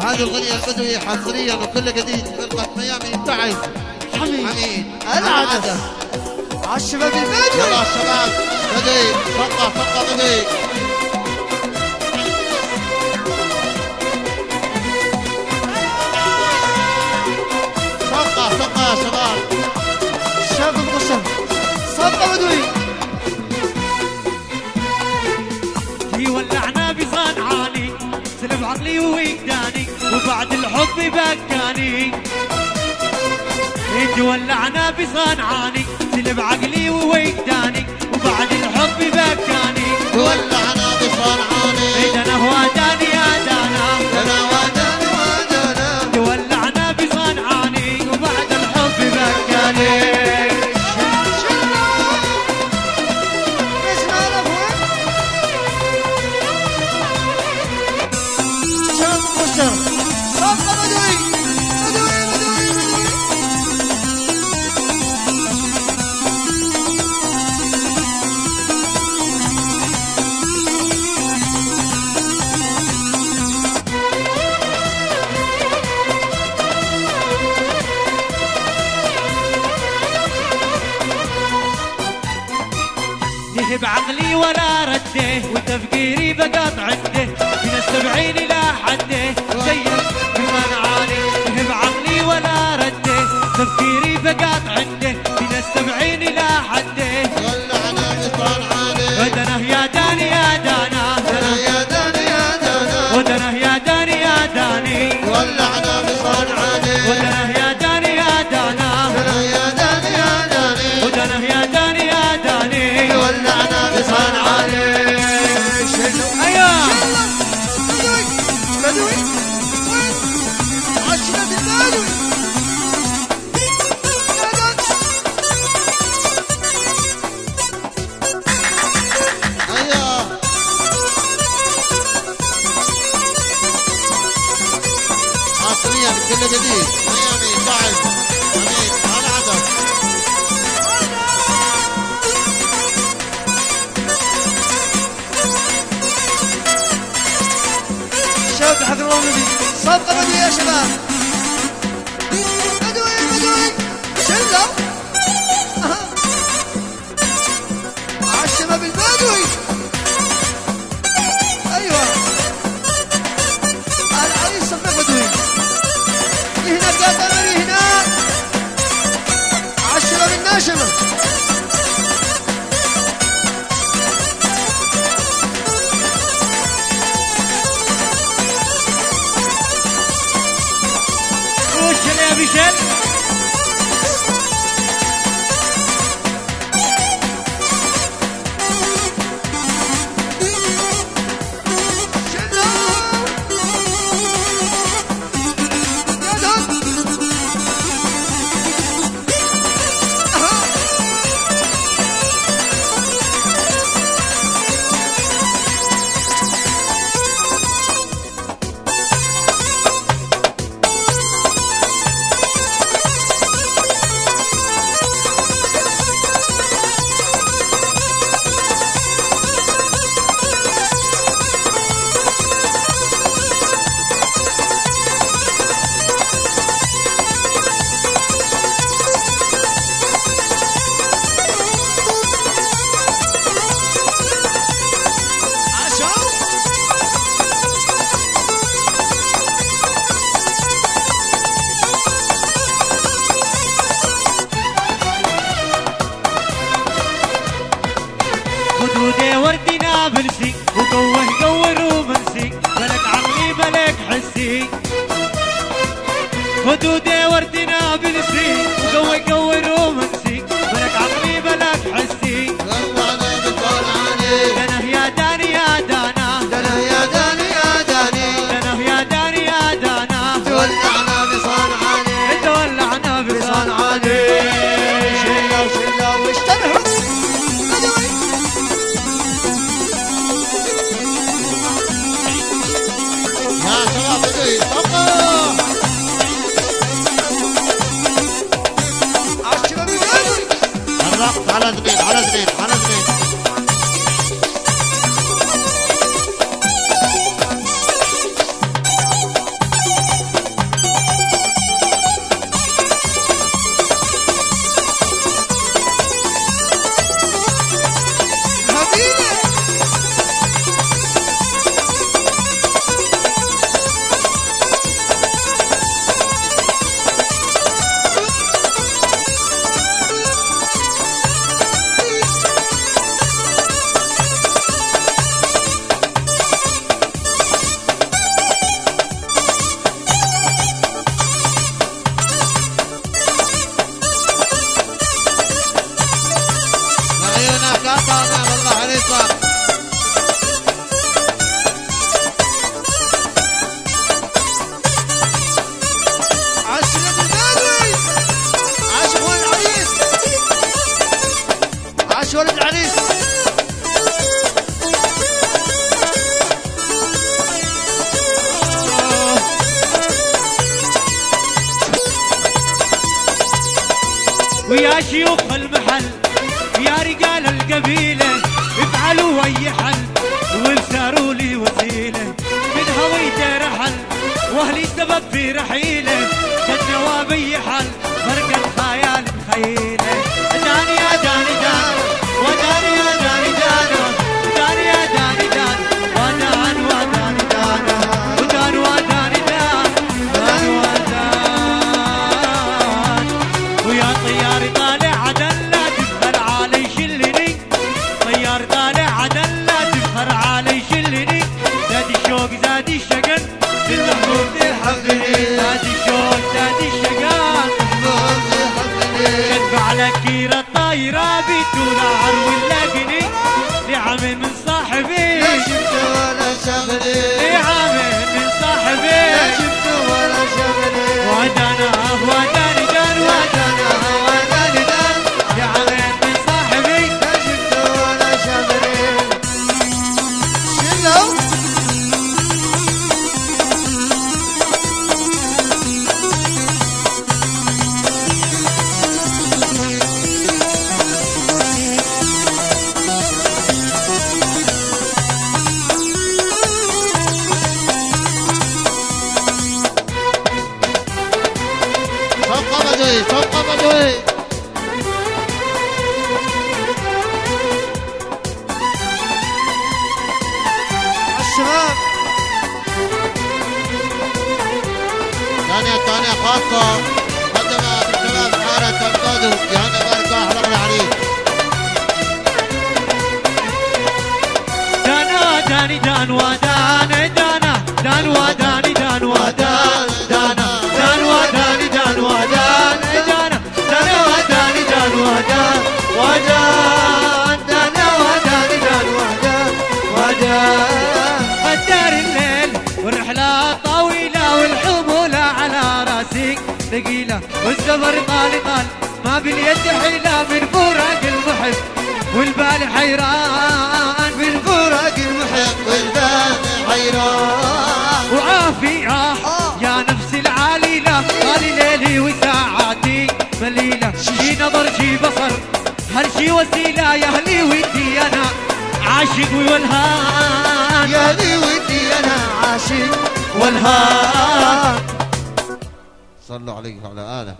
وهذه الأغنية البدوية حصرية بكل جديد فرقة ميامي بعد حميد العادة. عالشباب البدوي يلا الشباب بدوي فرقة بدوي. فرقة يا شباب. الشباب المقشر فرقة بدوي. يولعنا بصنعاني سلب عقلي ووجداني وبعد الحب بكاني. يولعنا بصنعاني سلب عقلي ووجداني وبعد الحب بكاني. ولعنا بصنعاني انا وداني يا دانا انا وداني ودانا. يولعنا بصنعاني وبعد الحب بكاني. بعقلي ولا رده وتفكيري بقاط عنده من السبعين الى حده زيك بصنعاني. بعقلي ولا رده تفكيري بقاط عنده من السبعين الى حده. ولعنا بصنعاني ودنا يا داني يا دانا يا داني يا دانا. ودنا يا داني يا داني ولعنا بصنعاني ودنا يا داني يا دانا يا داني يا داني. ودنا يا داني يا داني ولعنا بصنعاني. ايوه بدوي عالشباب البدوي. ايوه حصريا بكل جديد ميامي بعد حميد العادة. شباب حق الله النبي صفقة بدوي يا شباب. بدوي شلة عالشباب البدوي. ايوه العريس صفقة بدوي. هنا قادر هنا عالشباب الناشمة. وش يا بشل خدودي وردنا بنسي وقوه قوه رومنسي ملك عقلي ملك حسي. خدودي وردنا بنسي وقوه قوه رومنسي ملك عقلي ملك حسي. ولعنا بصنعاني دنا يا داني يا دانا دانا يا داني يا داني. دنا يا داني يا دانا ولعنا بصنعاني تولعنا بصنعاني. شلة واشترهم بدوي. يا شباب بدوي فرقة. عالشباب البدوي. الرقص على زميل على زميل على زميل. ويا شيوخ المحل يا رجال القبيلة افعلوا اي حل وابسروا لي وسيلة من هويته رحل واهلي سبب في رحيله كالنواب اي حل فرقة خيال خيله داني يا داني دان وداني يا داني دان داني يا داني دان ودان وداني دان ودان وداني دان دان ودان ويا طياري طالع عدل لا تفخر علي شلني طيار طالع عدل لا تفخر علي شلني زاد الشوق زاد الشقن للمحبوب يحبني زاد الشوق زاد الشقن كتب على كيرة الطايرة بتونا عرو اللاقني لعامل من صاحبي لا شفت ولا شغلي لعامل من صاحبي لا شفت ولا شغلي ودانا وداني دان ودانا وداني دان لعامل من صاحبي لا شفت ولا شغلي شنو فوق بدوي فوق بدوي. الشباب ثانية خاصة قدمها بالشباب حارة القادو جهنم بارك الله حلق العريس. دانا داني دان ودان دانا دان وداني دان ودان دانا دان وداني دان ودان دانا دانا وداني دان ودان ودان دانا وداني دان ودان ودان قدر الليل والرحلة طويلة والحمولة على راسي ثقيلة والسفر طال طال ما باليد حيلة من فراق المحب والبال حيران من فراق المحب والبال حيران وعافية يا نفس العليلة طالي ليلي وساعاتي مليلة شي نظر شي بصر هل شي وسيلة يا اهلي ودي انا عاشق والهان يا لي ودي انا عاشق والهان صلوا عليه وعلى آله.